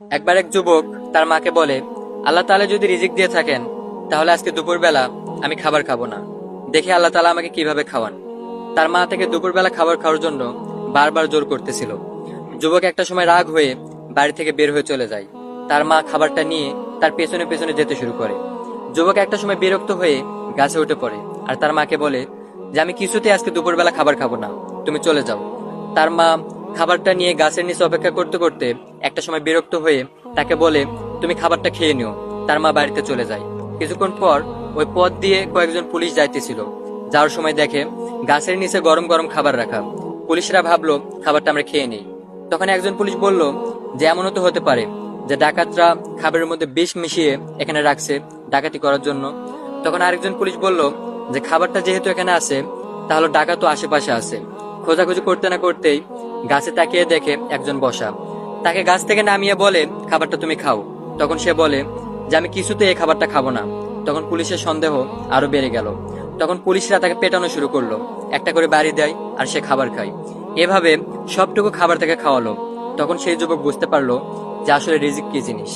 একবার এক যুবক তার মাকে বলে, আল্লাহ তাআলা যদি রিজিক দিয়ে থাকেন তাহলে আজকে দুপুরবেলা আমি খাবার খাবো না, দেখি আল্লাহ তাআলা আমাকে কিভাবে খাওয়ান। তার মা তাকে দুপুরবেলা খাবার খাওয়ার জন্য বারবার জোর করতেছিল। যুবক একটা সময় রাগ হয়ে বাড়ি থেকে বের হয়ে চলে যায়। তার মা খাবারটা নিয়ে তার পেছনে পেছনে যেতে শুরু করে। যুবক একটা সময় বিরক্ত হয়ে গাছে উঠে পড়ে আর তার মাকে বলে যে আমি কিছুতে আজকে দুপুরবেলা খাবার খাবো না, তুমি চলে যাও। তার মা খাবারটা নিয়ে গাছের নিচে অপেক্ষা করতে করতে একটা সময় বিরক্ত হয়ে তাকে বলে, তুমি খাবারটা খেয়ে নিও। তার মা বাড়িতে চলে যায়। কিছুক্ষণ পর ওই পথ দিয়ে কয়েকজন পুলিশ যাইতেছিল। যাওয়ার সময় দেখে গাছের নিচে গরম গরম খাবার রাখা। পুলিশরা ভাবলো খাবারটা আমরা খেয়ে নিই। তখন একজন পুলিশ বলল যে এমনও তো হতে পারে যে ডাকাতরা খাবারের মধ্যে বিষ মিশিয়ে এখানে রাখছে ডাকাতি করার জন্য। তখন আরেকজন পুলিশ বলল যে খাবারটা যেহেতু এখানে আছে তাহলে ডাকাতও আশেপাশে আছে। খোঁজাখুঁজি করতে না করতেই গাছে তাকিয়ে দেখে একজন বসা। তাকে গাছ থেকে নামিয়ে বলে, খাবারটা তুমি খাও। তখন সে বলে যে আমি কিছুতে এই খাবারটা খাবো না। তখন পুলিশের সন্দেহ আরো বেড়ে গেল। তখন পুলিশরা তাকে পেটানো শুরু করলো। একটা করে বাড়ি দেয় আর সে খাবার খায়। এভাবে সবটুকু খাবার তাকে খাওয়ালো। তখন সেই যুবক বুঝতে পারলো যে আসলে রিজিক কি জিনিস।